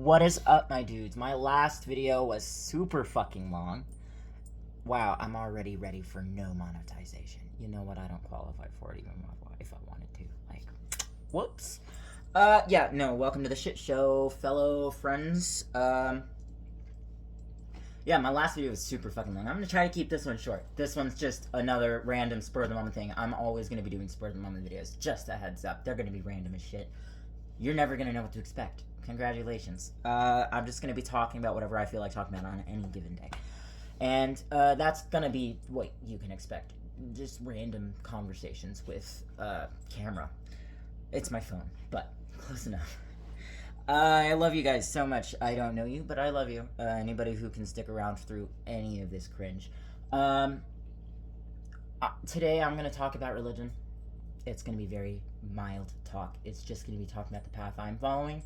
What is up, my dudes? My last video was super fucking long. Wow, I'm already ready for no monetization. You know what? I don't qualify for it even if I wanted to. Like, whoops. Welcome to the shit show, fellow friends. My last video was super fucking long. I'm gonna try to keep this one short. This one's just another random spur of the moment thing. I'm always gonna be doing spur of the moment videos. Just a heads up. They're gonna be random as shit. You're never gonna know what to expect. Congratulations. I'm just gonna be talking about whatever I feel like talking about on any given day. And that's gonna be what you can expect. Just random conversations with camera. It's my phone, but close enough. I love you guys so much. I don't know you, but I love you. Anybody who can stick around through any of this cringe. Today I'm gonna talk about religion. It's gonna be very mild talk. It's just gonna be talking about the path I'm following.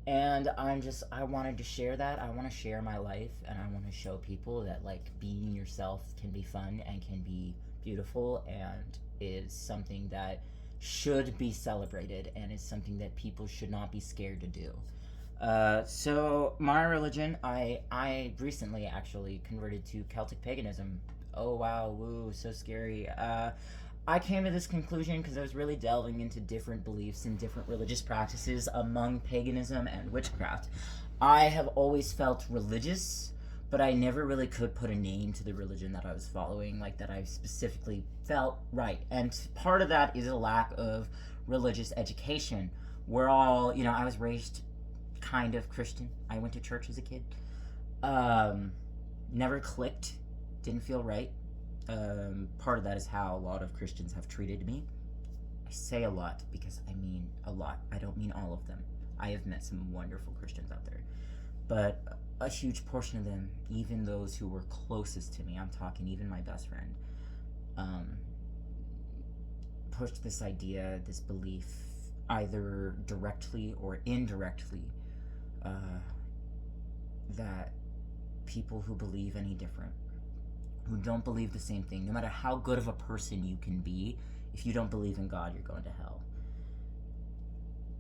And I wanted to share that. I want to share my life, and I want to show people that, like, being yourself can be fun and can be beautiful and is something that should be celebrated and is something that people should not be scared to do. So my religion, I recently actually converted to Celtic paganism. Oh wow, woo, so scary. I came to this conclusion because I was really delving into different beliefs and different religious practices among paganism and witchcraft. I have always felt religious, but I never really could put a name to the religion that I was following, like that I specifically felt right. And part of that is a lack of religious education. We're all, I was raised kind of Christian. I went to church as a kid. Never clicked, didn't feel right. Part of that is how a lot of Christians have treated me. I say a lot because I mean a lot. I don't mean all of them. I have met some wonderful Christians out there. But a huge portion of them, even those who were closest to me, I'm talking even my best friend, pushed this idea, this belief, either directly or indirectly, that people who believe any different, who don't believe the same thing, no matter how good of a person you can be, if you don't believe in God, you're going to hell.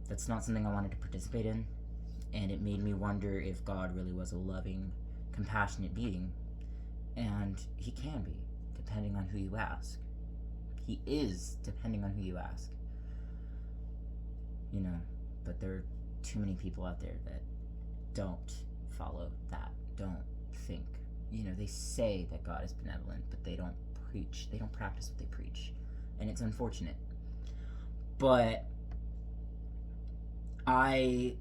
That's not something I wanted to participate in, and it made me wonder if God really was a loving, compassionate being. And he can be, depending on who you ask. He is, depending on who you ask. But there are too many people out there that don't follow that, don't think. They say that God is benevolent, but they don't preach. They don't practice what they preach. And it's unfortunate. But I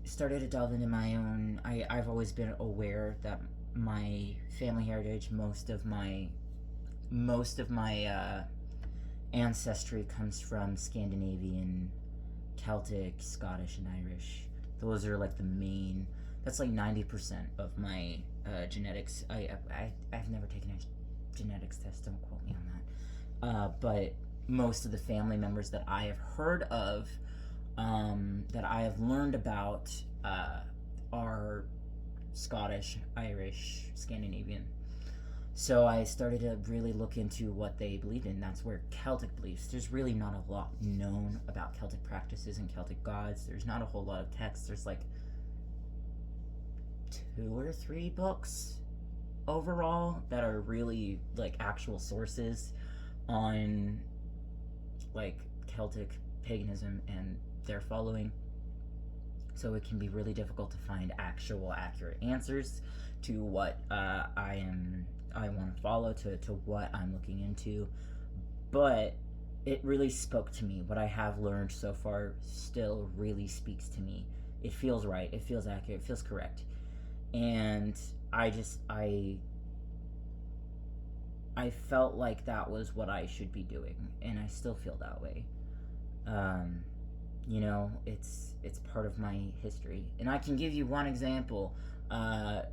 started to delve into my own... I've always been aware that my family heritage, most of my ancestry comes from Scandinavian, Celtic, Scottish, and Irish. Those are like the main... That's like 90% of my genetics. I've never taken a genetics test, don't quote me on that. But most of the family members that I have heard of, that I have learned about, are Scottish, Irish, Scandinavian. So I started to really look into what they believed in. That's where Celtic beliefs. There's really not a lot known about Celtic practices and Celtic gods. There's not a whole lot of text. There's like 2 or 3 books overall that are really like actual sources on like Celtic paganism and their following. So it can be really difficult to find actual accurate answers to what I want to follow, to what I'm looking into. But it really spoke to me. What I have learned so far still really speaks to me. It feels right, it feels accurate, it feels correct. And I felt like that was what I should be doing, and I still feel that way. It's part of my history. And I can give you one example.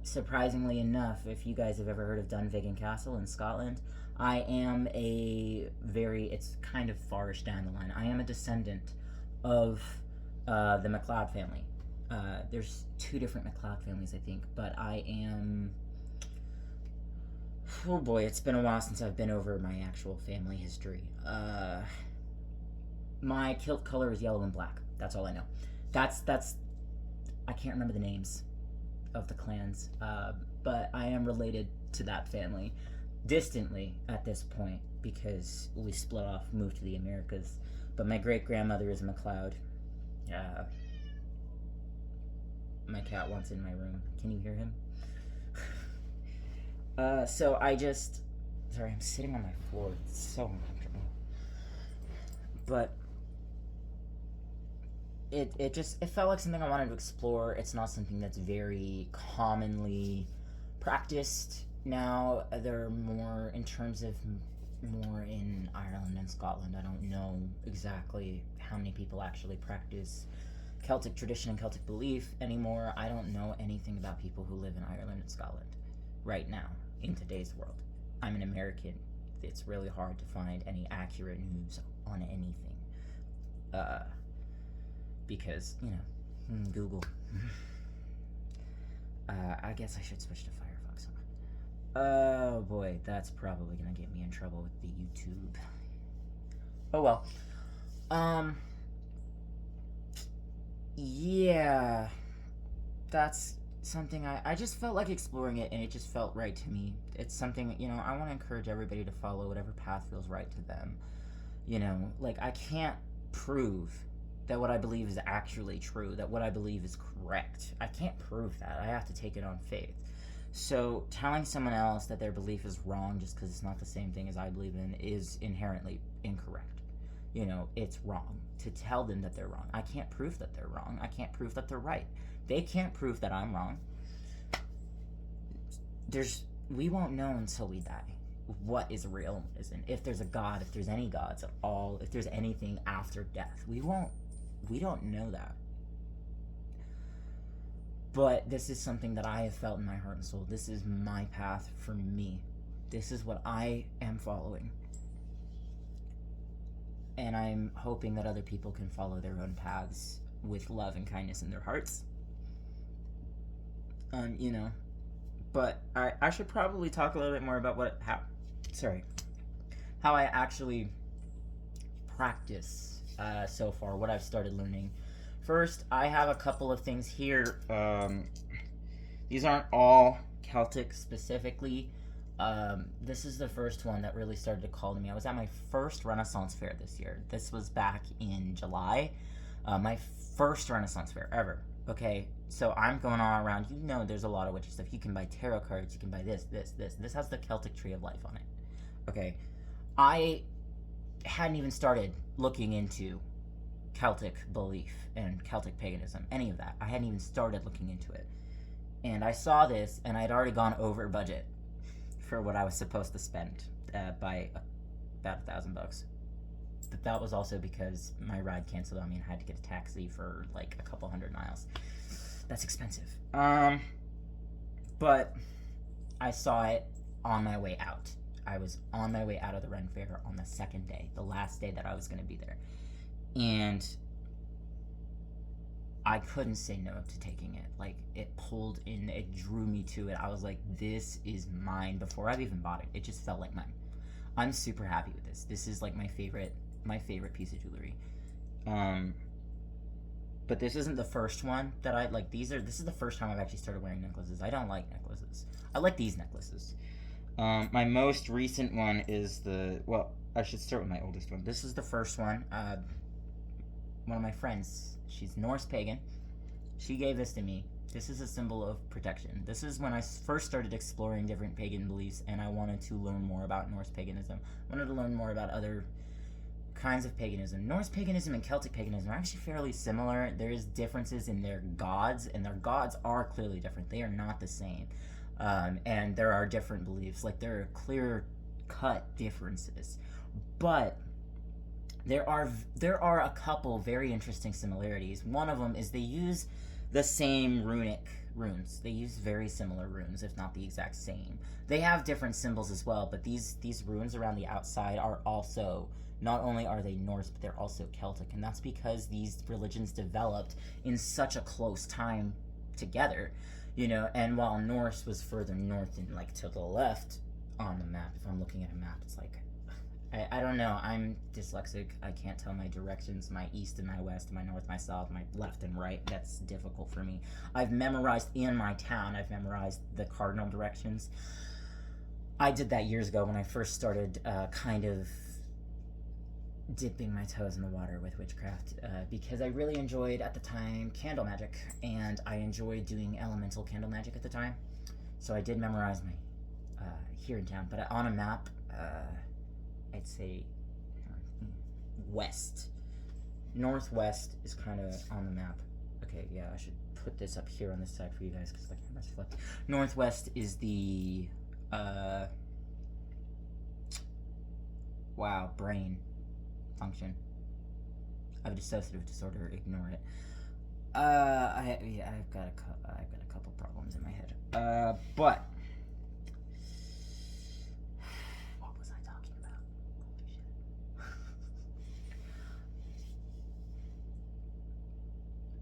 Surprisingly enough, if you guys have ever heard of Dunvegan Castle in Scotland, I am it's kind of farish down the line. I am a descendant of the MacLeod family. There's 2 different MacLeod families, I think, but I am... Oh boy, it's been a while since I've been over my actual family history. My kilt color is yellow and black. That's all I know. That's I can't remember the names of the clans, but I am related to that family distantly at this point because we split off, moved to the Americas. But my great grandmother is MacLeod. My cat wants in my room. Can you hear him? So I just... Sorry, I'm sitting on my floor. It's so uncomfortable. But it felt like something I wanted to explore. It's not something that's very commonly practiced now. They're more in terms of more in Ireland and Scotland. I don't know exactly how many people actually practice Celtic tradition and Celtic belief anymore. I don't know anything about people who live in Ireland and Scotland right now in today's world. I'm an American. It's really hard to find any accurate news on anything. Because, you know, Google. I guess I should switch to Firefox. Oh boy, that's probably gonna get me in trouble with the YouTube. Oh well. Yeah. That's something I just felt like exploring it, and it just felt right to me. It's something, you know, I want to encourage everybody to follow whatever path feels right to them. You know, like, I can't prove that what I believe is actually true, that what I believe is correct. I can't prove that. I have to take it on faith. So telling someone else that their belief is wrong just because it's not the same thing as I believe in is inherently incorrect. You know, it's wrong to tell them that they're wrong. I can't prove that they're wrong. I can't prove that they're right. They can't prove that I'm wrong. We won't know until we die what is real and what isn't. If there's a God, if there's any gods at all, if there's anything after death. We don't know that. But this is something that I have felt in my heart and soul. This is my path for me. This is what I am following. And I'm hoping that other people can follow their own paths with love and kindness in their hearts. You know, but I should probably talk a little bit more about how I actually practice so far, what I've started learning. First, I have a couple of things here. These aren't all Celtic specifically. This is the first one that really started to call to me. I was at my first Renaissance fair this year. This was back in July. My first Renaissance fair ever. Okay, so I'm going all around. You know there's a lot of witchy stuff. You can buy tarot cards. You can buy this. This has the Celtic Tree of Life on it. Okay, I hadn't even started looking into Celtic belief and Celtic paganism, any of that. I hadn't even started looking into it. And I saw this, and I'd already gone over budget for what I was supposed to spend by about $1,000. But that was also because my ride canceled on me and I had to get a taxi for like a couple 100 miles. That's expensive. But I saw it on my way out. I was on my way out of the Ren Fair on the second day, the last day that I was going to be there. And I couldn't say no to taking it. Like, it pulled in, it drew me to it. I was like, this is mine before I've even bought it. It just felt like mine. I'm super happy with this. This is like my favorite piece of jewelry. But this isn't the first one that I like. This is the first time I've actually started wearing necklaces. I don't like necklaces. I like these necklaces. My most recent one is I should start with my oldest one. This is the first one. One of my friends, she's Norse pagan. She gave this to me. This is a symbol of protection. This is when I first started exploring different pagan beliefs, and I wanted to learn more about Norse paganism. I wanted to learn more about other kinds of paganism. Norse paganism and Celtic paganism are actually fairly similar. There is differences in their gods, and their gods are clearly different. They are not the same. And there are different beliefs. Like, there are clear-cut differences. But there are a couple very interesting similarities. One of them is they use the same runic runes. They use very similar runes, if not the exact same. They have different symbols as well, but these runes around the outside are also, not only are they Norse, but they're also Celtic, and that's because these religions developed in such a close time together, you know, and while Norse was further north and, like, to the left on the map, if I'm looking at a map, it's like I don't know. I'm dyslexic. I can't tell my directions, my east and my west, my north, my south, my left and right. That's difficult for me. I've memorized in my town, I've memorized the cardinal directions. I did that years ago when I first started kind of dipping my toes in the water with witchcraft because I really enjoyed at the time candle magic, and I enjoyed doing elemental candle magic at the time. So I did memorize my here in town, but on a map, I'd say west. Northwest is kind of on the map. Okay, yeah, I should put this up here on this side for you guys because the camera's flipped. Northwest is the wow, brain function. I have a dissociative disorder. Ignore it. I've got a couple problems in my head. But what was I talking about? Holy shit.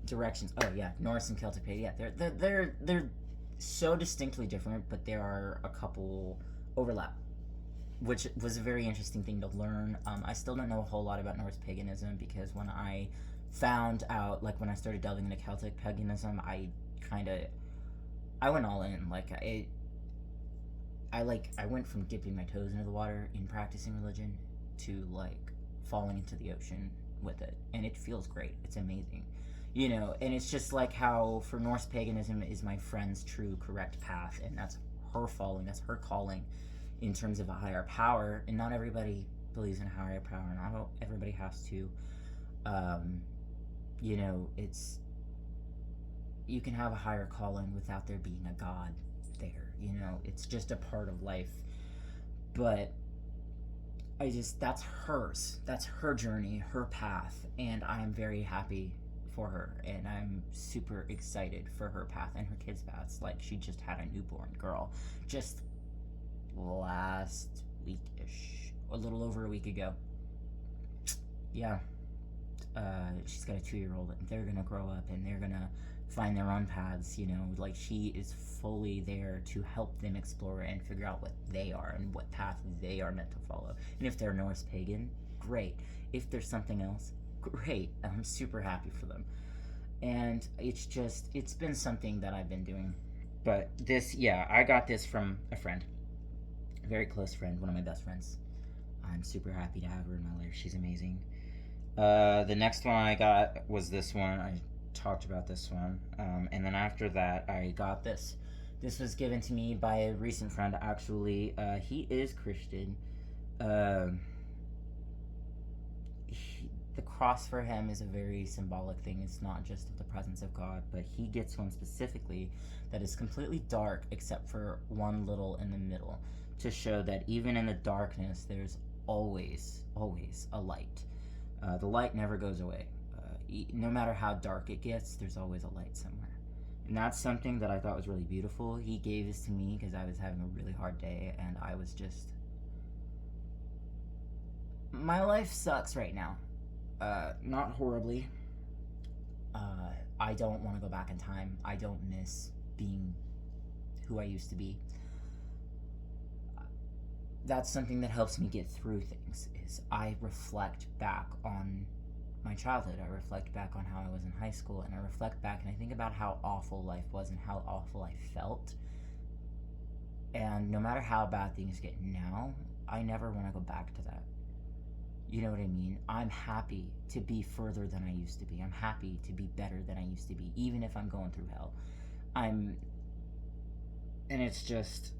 Directions. Oh yeah, Norse and Celtic pagan. Yeah, they're so distinctly different, but there are a couple overlap, which was a very interesting thing to learn. I still don't know a whole lot about Norse paganism because when I found out, like when I started delving into Celtic paganism, I went all in. Like I went from dipping my toes into the water in practicing religion to like falling into the ocean with it, and it feels great. It's amazing. You know, and it's just like how for Norse paganism is my friend's true correct path, and that's her falling, that's her calling in terms of a higher power. And not everybody believes in a higher power, not everybody has to. You know, it's, you can have a higher calling without there being a god there. You know, it's just a part of life. But that's hers, that's her journey, her path, and I'm very happy for her, and I'm super excited for her path and her kids' paths. Like, she just had a newborn girl just last week-ish, a little over a week ago. Yeah. She's got a 2-year-old, and they're gonna grow up and they're gonna find their own paths, you know. Like, she is fully there to help them explore and figure out what they are and what path they are meant to follow. And if they're Norse pagan, great. If there's something else, great. I'm super happy for them. And it's been something that I've been doing. But this, yeah, I got this from a friend, a very close friend, one of my best friends. I'm super happy to have her in my life. She's amazing. The next one I got was this one. I talked about this one. And then after that, I got this. This was given to me by a recent friend, actually. He is Christian. The cross for him is a very symbolic thing. It's not just of the presence of God, but he gets one specifically that is completely dark except for one little in the middle to show that even in the darkness, there's always a light. The light never goes away. No matter how dark it gets, there's always a light somewhere. And that's something that I thought was really beautiful. He gave this to me because I was having a really hard day, and I was just... My life sucks right now. Not horribly. I don't want to go back in time. I don't miss being who I used to be. That's something that helps me get through things, is I reflect back on my childhood. I reflect back on how I was in high school, and I reflect back and I think about how awful life was and how awful I felt. And no matter how bad things get now, I never want to go back to that. You know what I mean? I'm happy to be further than I used to be. I'm happy to be better than I used to be, even if I'm going through hell. And it's just,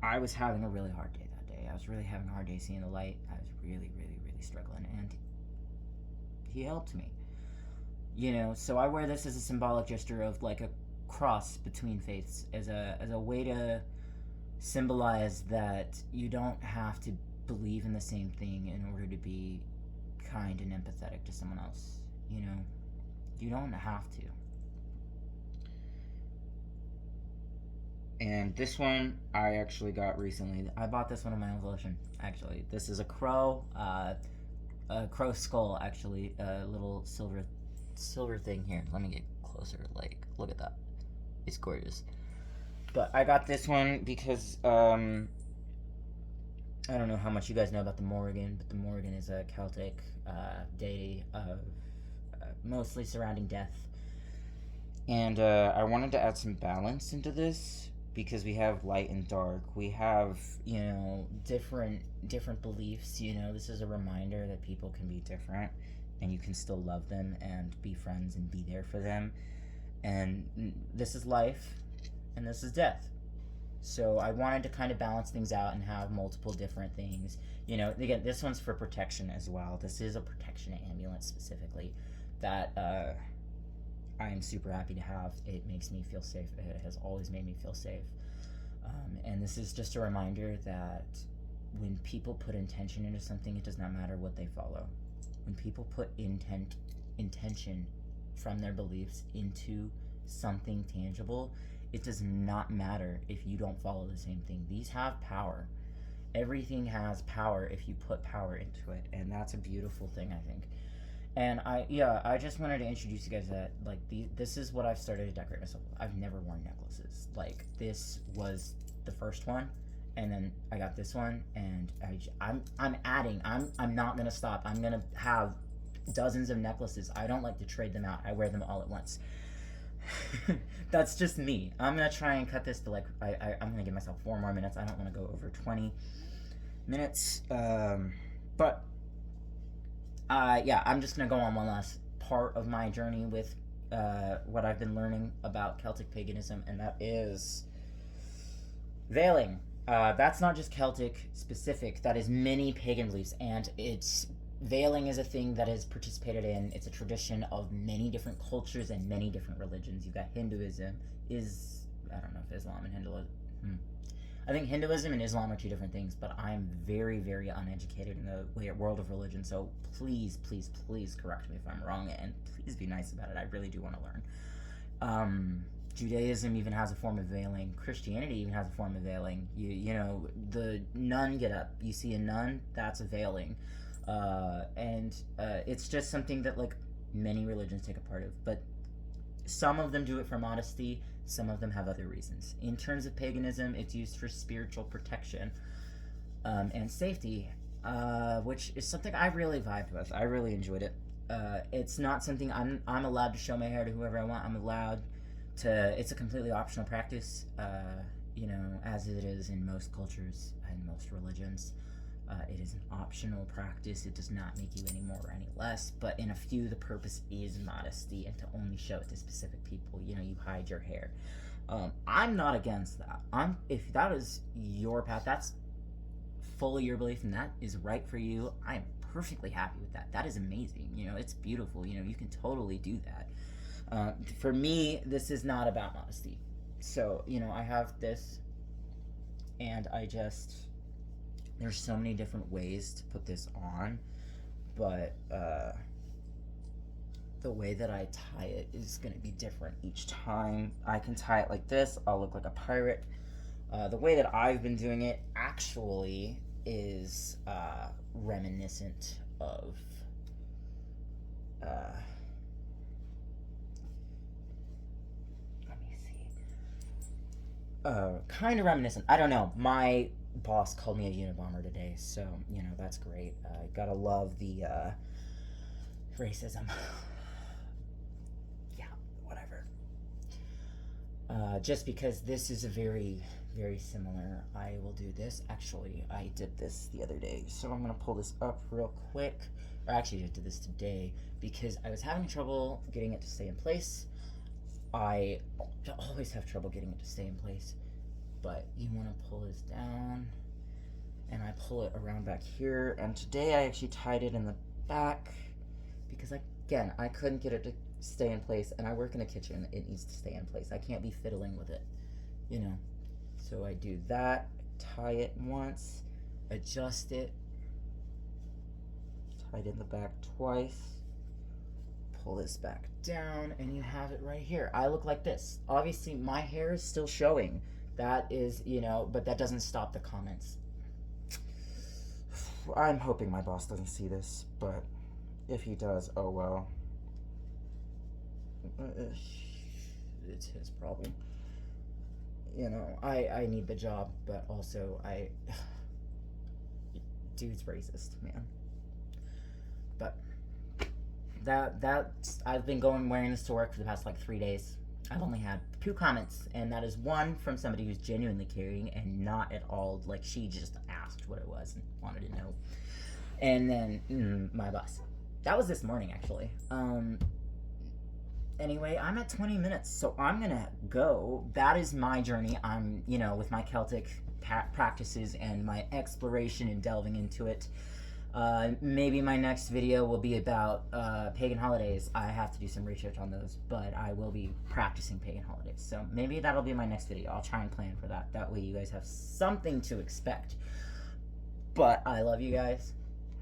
I was having a really hard day that day. I was really having a hard day seeing the light. I was really, really, really struggling, and he helped me. You know, so I wear this as a symbolic gesture of like a cross between faiths, as a way to symbolize that you don't have to believe in the same thing in order to be kind and empathetic to someone else. You know, you don't have to. And this one I actually got recently. I bought this one on my own volition, actually. This is a crow skull, actually. A little silver thing here. Let me get closer. Like, look at that. It's gorgeous. But I got this one because I don't know how much you guys know about the Morrigan, but the Morrigan is a Celtic deity of mostly surrounding death. And I wanted to add some balance into this because we have light and dark. We have, different beliefs. This is a reminder that people can be different and you can still love them and be friends and be there for them. And this is life and this is death. So I wanted to kind of balance things out and have multiple different things. Again, this one's for protection as well. This is a protection amulet specifically that I am super happy to have. It makes me feel safe. It has always made me feel safe. And this is just a reminder that when people put intention into something, it does not matter what they follow. When people put intention from their beliefs into something tangible, it does not matter if you don't follow the same thing. These have power. Everything has power if you put power into it, and that's a beautiful thing, I think. And I just wanted to introduce you guys that this is what I've started to decorate myself with. I've never worn necklaces. This was the first one, and then I got this one, and I'm adding. I'm not gonna stop. I'm gonna have dozens of necklaces. I don't like to trade them out. I wear them all at once. That's just me. I'm gonna try and cut this to I'm gonna give myself 4 more minutes. I don't want to go over 20 minutes. But I'm just gonna go on one last part of my journey with what I've been learning about Celtic paganism, and that is veiling. That's not just Celtic specific. That is many pagan beliefs, and veiling is a thing that is participated in. It's a tradition of many different cultures and many different religions. You've got Hinduism. I don't know if Islam and Hinduism. I think Hinduism and Islam are 2 different things, but I'm very, very uneducated in the world of religion, so please, please, please correct me if I'm wrong, and please be nice about it. I really do want to learn. Judaism even has a form of veiling. Christianity even has a form of veiling. The nun get up. You see a nun, that's a veiling. And it's just something that many religions take a part of, but some of them do it for modesty, some of them have other reasons. In terms of paganism, it's used for spiritual protection and safety, which is something I really vibed with. I really enjoyed it. It's not something I'm allowed to show my hair to whoever I want. I'm allowed to. It's a completely optional practice, as it is in most cultures and most religions. It is an optional practice. It does not make you any more or any less, but in a few, the purpose is modesty and to only show it to specific people. You hide your hair. I'm not against that. If that is your path, that's fully your belief, and that is right for you. I am perfectly happy with that. That is amazing. It's beautiful. You can totally do that. For me, this is not about modesty. So, I have this, and there's so many different ways to put this on, but the way that I tie it is going to be different each time. I can tie it like this. I'll look like a pirate. The way that I've been doing it actually is reminiscent of let me see. Kind of reminiscent. I don't know. My boss called me a Unabomber today, so that's great. Gotta love the racism. Yeah, whatever. Just because this is a very, very similar. I will do this. Actually, I did this the other day, so I'm gonna pull this up real quick. Or actually, I did this today because I was having trouble getting it to stay in place. I always have trouble getting it to stay in place. But you want to pull this down, and I pull it around back here, and today I actually tied it in the back, because I couldn't get it to stay in place, and I work in a kitchen. It needs to stay in place. I can't be fiddling with it, so I do that, tie it once, adjust it, tie it in the back twice, pull this back down, and you have it right here. I look like this. Obviously my hair is still showing. That is, but that doesn't stop the comments. I'm hoping my boss doesn't see this, but if he does, oh well. It's his problem. I need the job, but also dude's racist, man. But that I've been wearing this to work for the past like 3 days. I've only had 2 comments, and that is one from somebody who's genuinely caring and not at all like she just asked what it was and wanted to know. And then my boss. That was this morning, actually. Anyway, I'm at 20 minutes, so I'm gonna go. That is my journey. I'm, with my Celtic practices and my exploration and delving into it. Maybe my next video will be about pagan holidays. I have to do some research on those, but I will be practicing pagan holidays. So maybe that'll be my next video. I'll try and plan for that. That way you guys have something to expect. But I love you guys.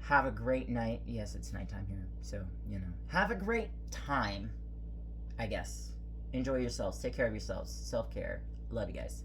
Have a great night. Yes, it's nighttime here, so, have a great time, I guess. Enjoy yourselves. Take care of yourselves. Self-care. Love you guys.